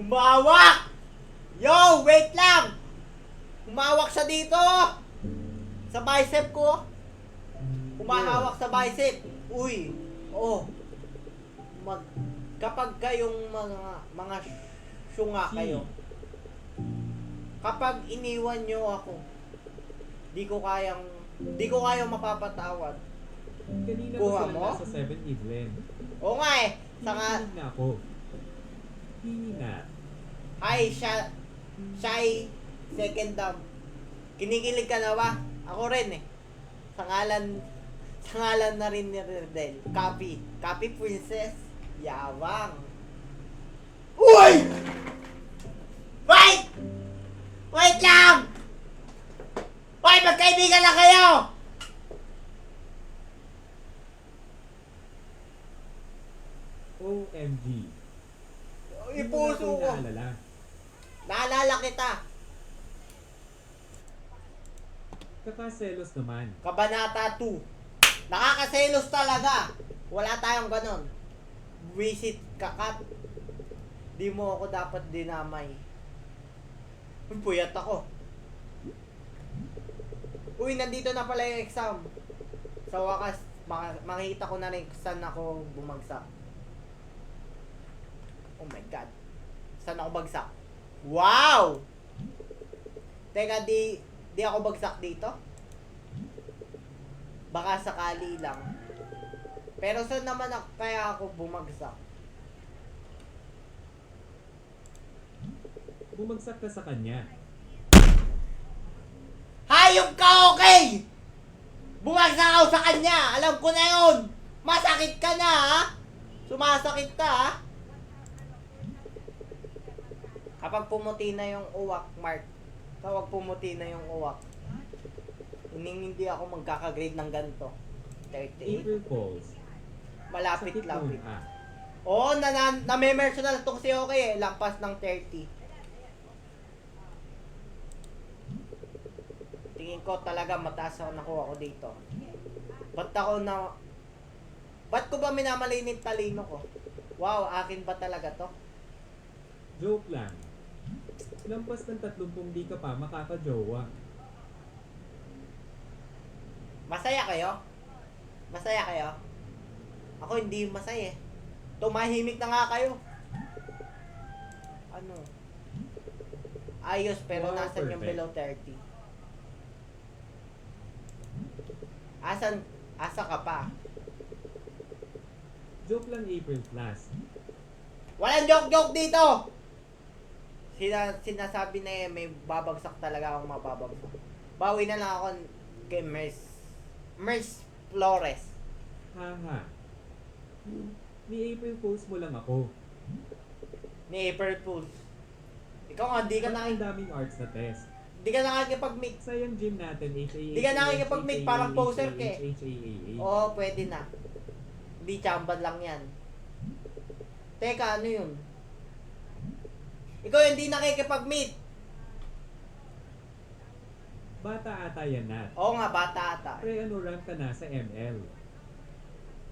Humawak! Yo, wait lang! Humawak siya dito! Sa bicep ko. Humahawak sa bicep. Uy, oh. Kapag kayong mga syunga kayo, kapag iniwan nyo ako, di ko kayang mapapatawad. Kanina Kuha pa sila mo? nasa 7-Eleven. Oo nga eh. Saka, Hinihiling na ako. Hingi na. hi, Shy, second dam. Kinikilig ka na ba? Ako rin eh. Sa ngalan na rin ni Redel. Copy princess. Yabang. Uy! Wait! Wait lang! Hoy, magkaibigan na kayo! OMG. Ipuso ko. Naalala. Naalala kita. Kakaselos naman. Kabanata 2. Nakakaselos talaga. Wala tayong ganon. Visit kakat. Di mo ako dapat dinamay. Uy, puyat ako. Uy, nandito na pala yung exam. Sa wakas, makikita ko na rin saan ako bumagsak. Oh my God. Saan ako bagsak? Wow! Teka, di ako bagsak dito? Baka sakali lang. Pero saan naman kaya ako bumagsak? Bumagsak ka sa kanya. Hayop ka, okay! Bumagsak ako sa kanya! Alam ko na yun! Masakit ka na, ha? Sumasakit ka, ha? Kapag pumuti na yung uwak, Mark. Kapag pumuti na yung uwak. Hindi ako magkakagrade ng ganito. 38. April Fools. Malapit-lapit. Sakit nun, Oo, na-memersional to kasi okay eh. Lampas ng 30. Tingin ko talaga mataas ako nakuha ko dito. Ba't ko ba minamalinis talino ko? Wow, akin ba talaga to? Joke lang. Lampas ng 30 di ka pa makakajowa. Masaya kayo? Masaya kayo? Ako hindi masaya eh. Tumahimik na nga kayo. Ano? Ayos pero Wow, nasan yung perfect. below 30? Asa ka pa? Joke lang, April Plus. Walang joke dito! Sinasabi na may babagsak talaga akong mababagsak. Bawi na lang ako kay Merce Flores. Haha. Ni April Fools mo lang ako. Ni April Fools. Ikaw nga, di ka Ang daming arts na test. Di ka nakakipag-meet. Sayang gym natin, HAA. Di ka nakikipag-meet, parang poser ka eh. HAA. Oo, pwede na. Hindi chamban lang yan. Teka, ano yun? Ikaw hindi nakikipag-meet. Bata ata yan, Nat. Oo nga, bata ata. Pre, ano rank ka na sa ML?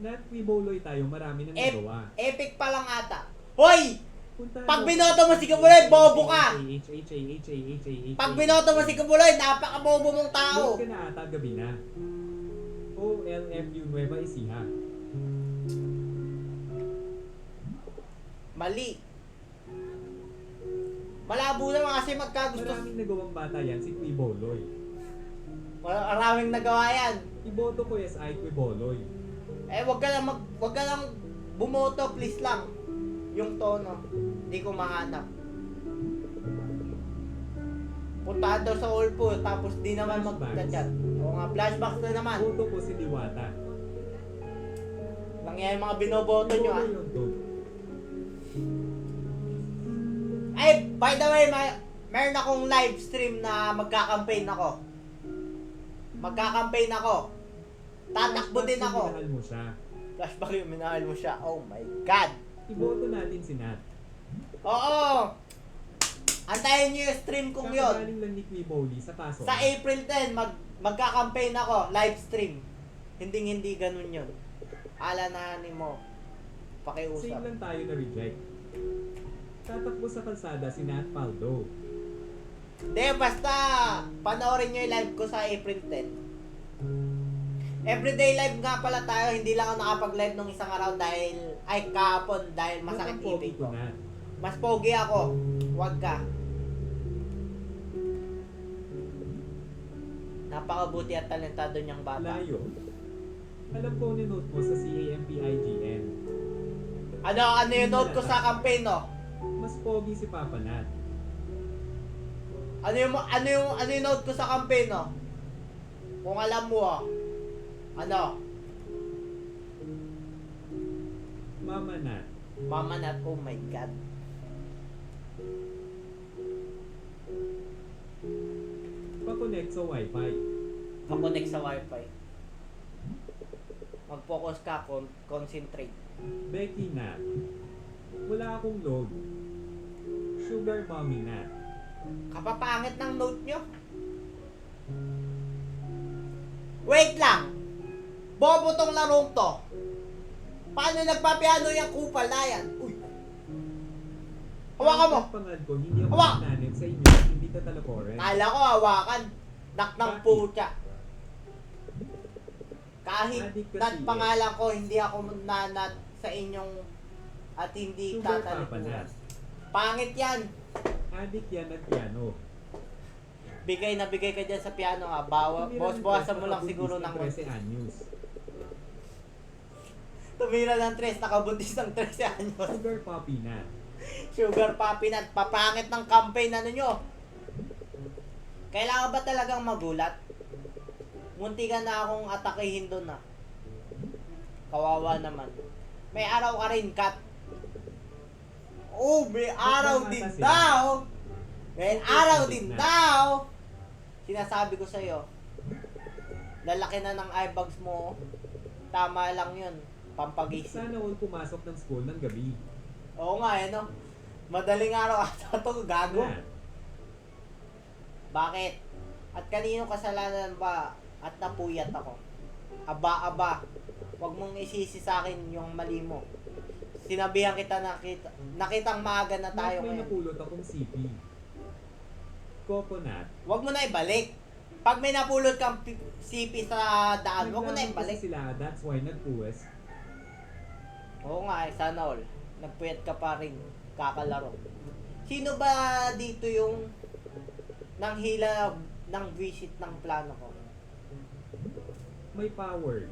Nat, Quiboloy tayo, marami na nagawa. Epic pa lang ata. Hoy! Puntahan Pag mo- binoto mo si Kabuloy, bobo ka! HAA. Pag binoto mo si Kabuloy, napaka-bobo mong tao. Late ka na ata, gabi na. OLMU Nueva Ecija. Mali. Malabo naman kasi magkagusto. Maraming nagawang bata yan, si Quiboloy. Maraming nagawa yan. Iboto ko SI Quiboloy. Eh, wag ka lang bumoto, please lang. Yung tono. Hindi ko mahanap. Puntahan daw sa all po, tapos di naman Flashbacks. magdadyan. O nga, flashbacks na naman. Boto ko si Diwata. Lang yan yung mga binoboto nyo ah. Quiboloy yun doon. Ay, by the way, meron akong live stream na magka-campaign ako. Tatakbo din ako. Minahal mo siya. Flashback yung minahal mo siya. Oh my God. Iboto natin si Nat. Oo. Antayin nyo yung stream kong yun. Kakagaling lang ni Quiboloy sa kaso. Sa April 10, magka-campaign ako, live stream. Hindi ganun yun. Alanahanin mo. Same Pakiusap. lang tayo na reject. Tatakbo sa kalsada si Nat Paldo. Hindi, basta panoorin nyo yung live ko sa April 10. Everyday live nga pala tayo, hindi lang ako nakapag-live nung isang araw dahil, kahapon dahil masakit Ba't ang pogi ibig ko, ko. Nat? Mas pogi ako, wag ka. Napakabuti at talentado niyang bata. Layo. Alam ko ni-note mo sa CAMPIGN. Ano yung note ko sa campaign, no? Mas pogi si Papa Nat. Ano yung note ko sa campaign, no? Kung alam mo, ano? Mama Nat. Mama Nat, oh my God. Pa-connect sa Wi-Fi. Kakonect sa wifi. Mag-focus ka, concentrate. Becky Nat. Wala akong load. Sugar Mommy Nat. Kapapangit ng note nyo. Wait lang. Bobo tong larong to. Paano nagpapiano yung kupal na yan? Uy. Hawakan mo. Ang pangad ko, hindi ako Hawak! nananib sa inyo, hindi ka talakorin. Kala ko hawakan. Dak ng Bakit? pucha. Kahit Adik kasi nat pangalan ko, hindi ako nanat sa inyong at hindi Sugar Papa tatalikuran. Nat. Pangit yan. Adik yan ng piano. Bigay na bigay ka dyan sa piano ha. Bawasan mo lang siguro ng 13 anyos. Tumira ng 3, nakabuntis ng 13 anyos. Sugar Poppy Nat. Sugar Papi Nat, papangit ng campaign ano nyo. Kailangan ba talagang magulat? Munti ka na akong atakihin doon na. Kawawa naman. May araw ka rin, Kat. Oh, may araw din daw. May araw din daw. Sinasabi ko sa'yo. Lalaki na ng eye bags mo. Tama lang yun. Pampagising. Sana all pumasok ng school ng gabi. Oo nga, no? Madaling araw ata ito, gago. Nat. Bakit? At kanino kasalanan ba at napuyat ako? Aba. Huwag mong isisi sa akin yung mali mo. Sinabihan kita nakitang maaga na tayo Nat, may ngayon. napulot akong CP. Coconut. Huwag mo na ibalik. Pag may napulot kang CP sa daan, huwag mo na Naglaman kasi ibalik. sila, that's why nagpuwes. Oo nga, sana all. Nagpuyat ka pa rin. Kakalaro. Sino ba dito yung nanghila ng visit ng plano ko? May power.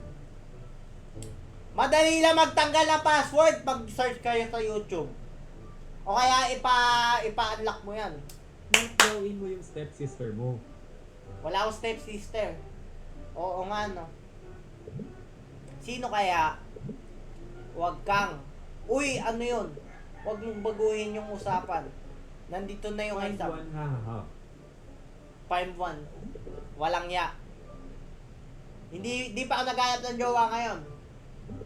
Madali lang magtanggal ng password pag search kayo sa YouTube. O kaya ipa-unlock mo yan. Nat, gawin mo yung stepsister mo. Wala akong stepsister. Oo nga, no. Sino kaya? Huwag kang. Uy, ano yun? Huwag mong baguhin yung usapan. Nandito na yung Find exam. one, ha ha ha. 5-1. Walang ya. Hindi pa ako naghanap ng jowa ngayon.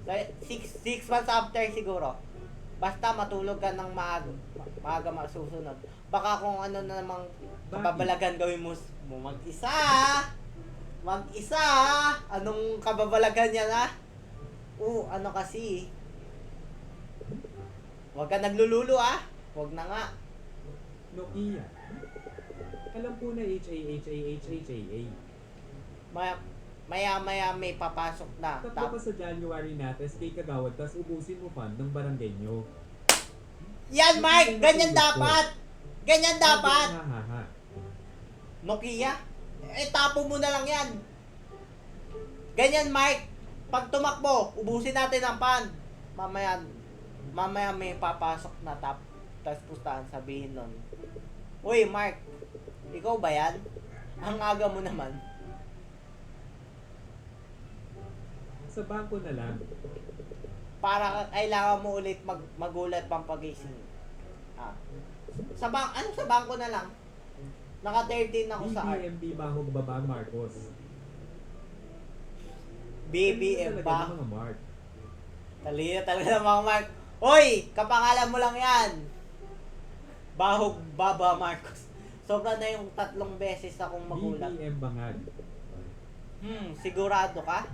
6 months after siguro. Basta matulog ka ng maaga masusunod. Baka kung ano na namang kababalagan gawin mo mag-isa. Mag-isa. Anong kababalagan yan ha? Ano kasi. Huwag ka naglululo ah. Huwag na nga. Nokia. Alam ko na HAHAHHAA. Maya may papasok na. Tatlo ka sa January na, tas kay Kagawad, tas ubusin mo fund ng barangay nyo. Yan Mike! Ganyan dapat! Ganyan dapat! Ha ha ha. Nokia? Tapo mo na lang yan. Ganyan Mike! Pag tumakbo, ubusin natin ang pan. Mamaya may papasok na tapos pustahan sabihin nun. Uy Mark, ikaw ba yan? Ang aga mo naman. Sa bangko na lang. Para kailangan mo ulit magulat pang pagising. Sa bangko na lang. Naka 13 ako sa art. BBMB Bahog Baba Marcos. BBM Talino talaga ba? ng mga Mark. Talino talaga ng mga Mark. Hoy! Kapangalan mo lang yan. Bahog Baba Marcos. Sobra na yung 3 beses akong magulat. BBM Bangag. Sigurado ka?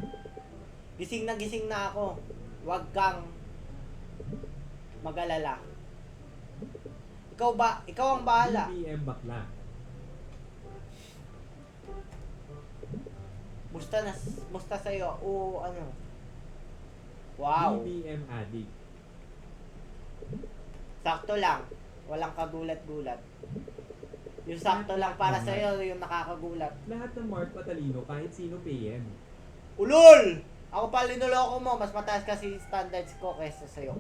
Gising na ako. Huwag kang mag-alala. Ikaw ang bahala. BBM bakla. Musta sa'yo? O ano? Wow. BBM addict. Sakto lang. Walang kagulat-gulat. Yung sakto lang para sa'yo, yung nakakagulat. Lahat ng Mark matalino kahit sino PM. Ulol! Ako pa linuloko mo. Mas mataas kasi standards ko kaysa sa'yo.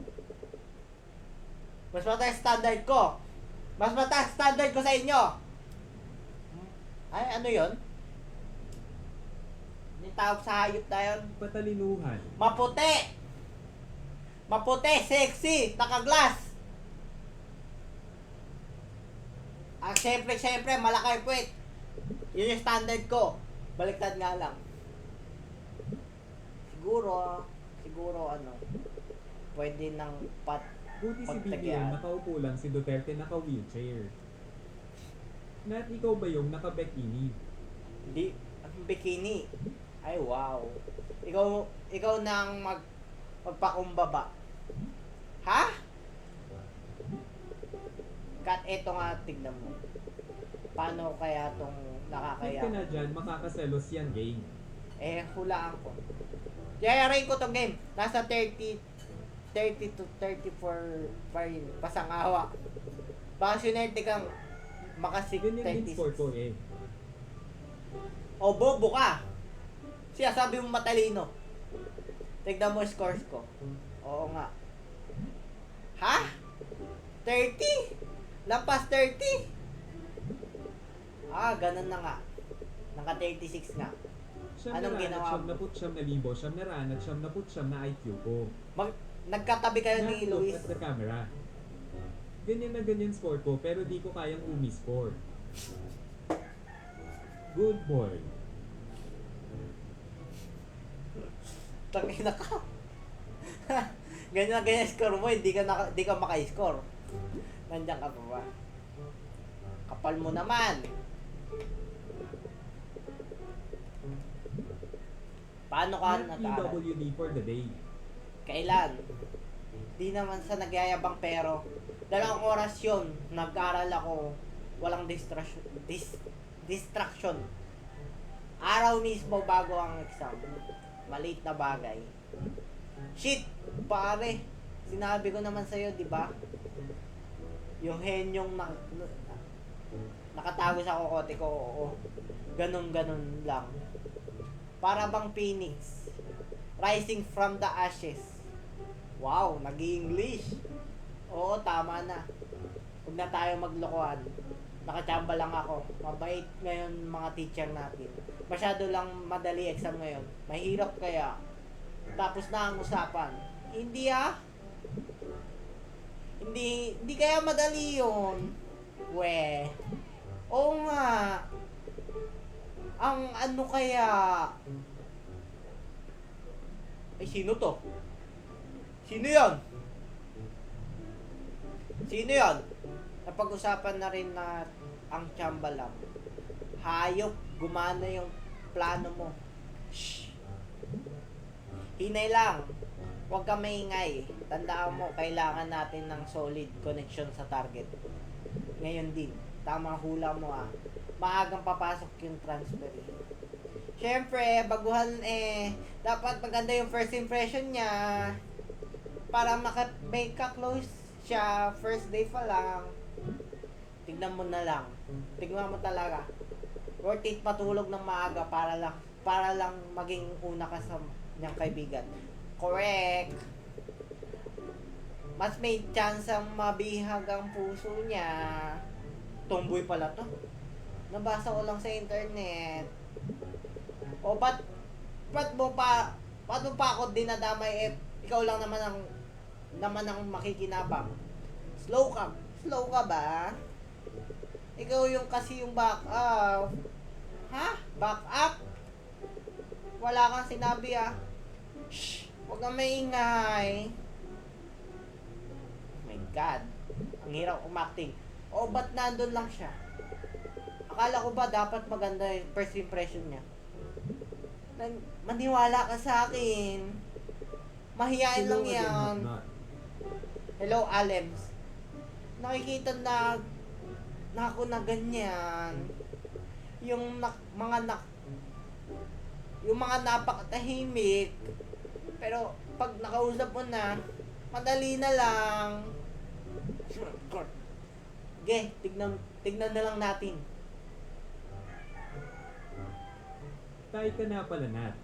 Mas mataas standard ko. Mas mataas standard ko sa inyo. Ay, ano yon? Yung tawag sa hayop na yun? Patalinuhan. Maputi! Maputi, sexy, naka-glass. Syempre, malaki puwet. Yun yung standard ko. Baliktad nga lang. Siguro ano, pwede nang Buti si pagtagyan. BBM nakaupo lang, si Duterte naka-wheelchair. Nat, ikaw ba yung naka-bikini? Hindi, ang bikini. Ay, wow. Ikaw nang magpakumbaba. Ha? Kat, eto nga, tignan mo. Paano kaya tong Hit nakakaya? ka na dyan, makakaselos yan game. Hulaan ko. Yayarin ko tong game. Nasa 30 to 34 pa rin. Pasangawa. Baka sinerte kang makasig Ganyan din score 36. ko eh. O, bobo ka. Siya, sabi mo matalino. Tignan mo yung scores ko. Oo nga. Ha? 30? Lampas 30? Ganun na nga. Naka 36 nga. Anong ginawa mo? 79,000, 700, na IQ ko. Nagkatabi kayo ni Look Luis. at the camera. Ganyan na ganyan score ko, pero di ko kayang umi-score. Good boy. Tangina ka. Ganyan na ganyan score mo, di ka maka-score. Nandiyan ka pa ba? Kapal mo naman. Paano ka Not nataral? PWD for the day. Kailan? Di naman sa nagyayabang pero 2 oras yun, nag-aral ako, walang distraction. Araw mismo bago ang exam. Maliit na bagay. Shit! Pare! Sinabi ko naman sa'yo, di ba? Yung henyong nakatago sa kokote ko, oo. Ganun lang. Para bang phoenix. Rising from the ashes. Wow, nag-English. Oo, tama na. Huwag na tayo maglokohan. Nakachamba lang ako. Mabait ngayon mga teacher natin. Masyado lang madali exam ngayon. Mahirap kaya. Tapos na ang usapan. Hindi Hindi kaya madali yun. Oo nga. Ang ano kaya? Sino to? Sino yon? Napag-usapan na rin na ang tsamba lang. Hayop, gumana yung plano mo. Shh. Hinay lang. Huwag ka maingay. Tandaan mo, kailangan natin ng solid connection sa target. Ngayon din, tamang hula mo maagang papasok yung transfer. Siyempre, baguhan dapat maganda yung first impression niya para make ka close siya first day pa lang. Tignan mo na lang. Tignan mo talaga. Worth it matulog ng maaga para lang maging una ka sa niyang kaibigan. Correct. Mas may chance ang mabihag ang puso niya. Tomboy pala to. Nabasa ko lang sa internet. O ba't mo pa ako dinadamay ikaw lang naman ang makikinabang. Slow ka ba? Ikaw yung kasi yung back up. Ha? Back up? Wala kang sinabi Shh! Huwag kang maingay. Oh my God. Ang hirap umakting. O ba't nandun lang siya? Akala ko ba dapat maganda yung first impression niya? Maniwala ka sa akin. Mahihain lang yan. Hello, Alems. nakikita na ako na ganyan. Yung yung mga napakatahimik. Pero pag nakausap mo na, madali na lang. Okay, tignan na lang natin. Tay ka na pala, Nat.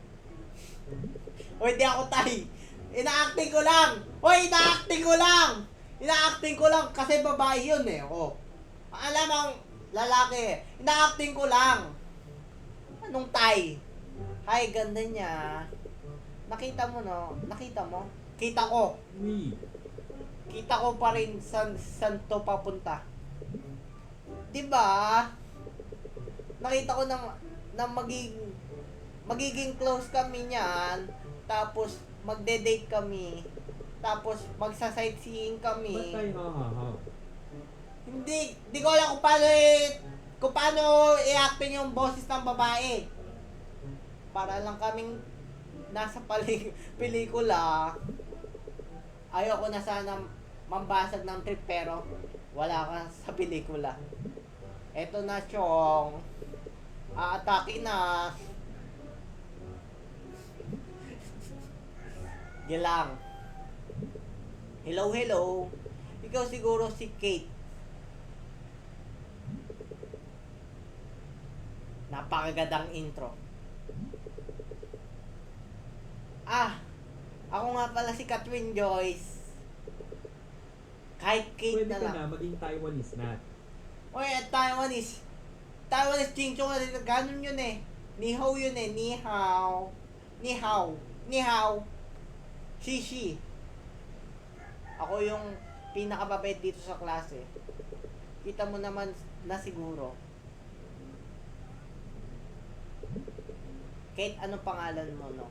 Hoy, di ako tay. Ina-acting ko lang. Hoy, ina-acting ko lang. Ina-acting ko lang kasi babae yun eh. Oh. Alam mo, lalaki. Ina-acting ko lang. Anong tay? Hay, ganda niya. Nakita mo, no? Nakita mo? Kita ko. Oui. Kita ko pa rin saan to papunta. Diba? Nakita ko na magiging close kami niyan. Tapos magde-date kami. Tapos magsa-sightseeing Ba't kami. tayo hahahaw? Hindi ko alam kung paano i-acting yung boses ng babae. Para lang kaming nasa pelikula. Ayoko na sana mambasag ng trip pero wala ka sa pelikula. Eto na, Chong. Aatake na. Gilang. Hello, hello. Ikaw siguro si Kate. Napakagandang intro. Ako nga pala si Catherine Joyce. Kahit Kate Pwede na ka lang. na maging Taiwanese, Nat. Oy, Taiwanese ching chong na dito. Ganun yun eh. Ni hao yun eh. Ni hao. Ni hao. Ni hao. Shishi. Ako yung pinakababait dito sa klase. Kita mo naman na siguro. Kate, anong pangalan mo, no?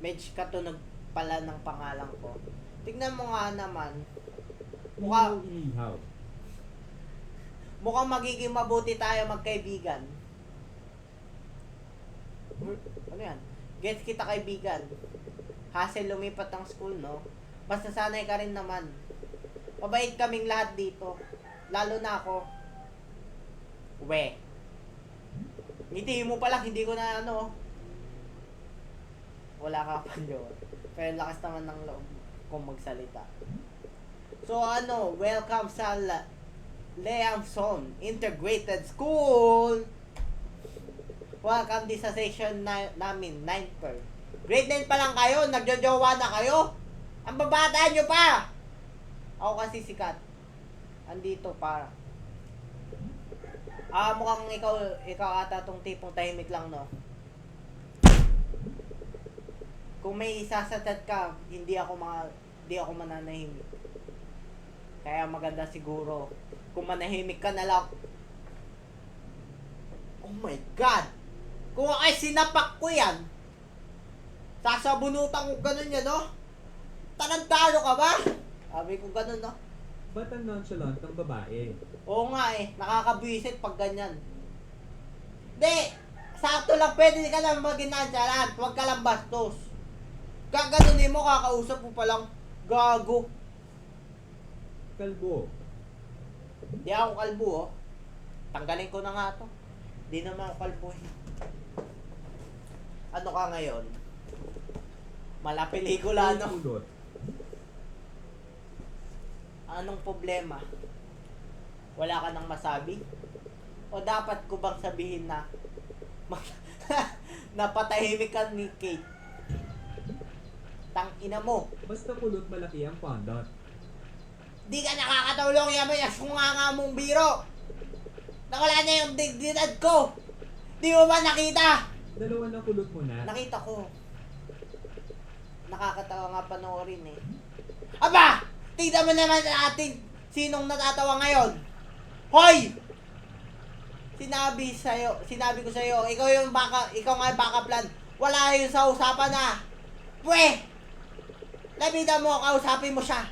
Medyo katunog pala ng pangalan ko. Tignan mo nga naman. Inihaw, inihaw. Mukhang magiging mabuti tayo magkaibigan. Ano yan? Gets kita kaibigan. Hassle lumipat ng school, no? Basta sanay ka rin naman. Mabait kaming lahat dito. Lalo na ako. We. Ngiti mo pa lang, hindi ko na ano. Wala ka pa yun. Pero lakas naman ng loob kung magsalita. So ano, welcome sa Leamson Integrated School! Welcome din sa session namin, 9th per. Grade 9 pa lang kayo, nagjojowa na kayo? Ang babata nyo pa! Ako kasi sikat. Andito para. Mukhang ikaw ata tong tipong tahimik lang, no? Kung may isasatad ka, hindi ako mananahimik. Kaya maganda siguro kung manahimik ka na lang. Oh my God! Kung ay sinapak ko yan, sasabunutan ko ganun yan, no? Tarantado ka ba? Sabi ko ganun, no? Ba't ang nonchalant ng babae? Oo nga eh, nakakabwisit pag ganyan. Hindi! Sakto lang, pwede ka lang maging nonchalant, huwag ka lang bastos. Gaganunin mo, kakausap mo palang gago. Kalbo. Di ako kalbo, oh. Tanggalin ko na nga to. Di naman ako kalbo, eh. Ano ka ngayon? Malapelikula, no? Kulot. Anong problema? Wala ka nang masabi? O dapat ko bang sabihin na napatahimik ka ni Kate? Tang ina mo. Basta kulot malaki ang pondot. Di ka nakakatulong yaman yung sunganga mong biro. Nawala na yung dignidad ko. Di mo ba nakita? Dalawa na kulot mo na. Nakita ko. Nakakatawa nga panoorin eh. Aba! Tignan mo naman natin sinong natatawa ngayon. Hoy! Sinabi ko sa'yo, ikaw nga yung backup plan. Wala yun sa usapan na. Pwe! Labitan mo, kausapin mo siya.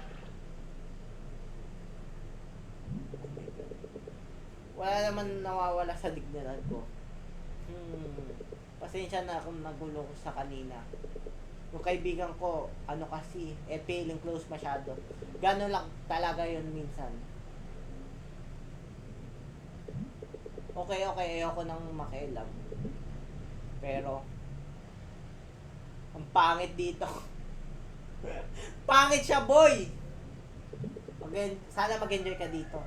Wala naman nawawala sa dignidad ko. Pasensya na kung nagulo ko sa kanina. Yung kaibigan ko, ano kasi, feeling close masyado. Gano'n lang talaga yun minsan. Okay, ayoko nang makialam. Pero, ang pangit dito. Pangit siya, boy! Sana mag-enjoy ka dito.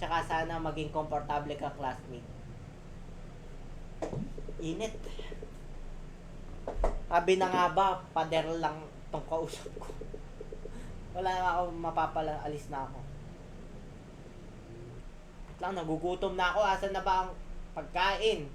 Tsaka sana maging komportable ka, classmate. Init. Sabi na nga ba, pader lang tong kausap ko. Wala na ako mapapala, alis na ako. Wait lang, nagugutom na ako. Asan na ba ang pagkain?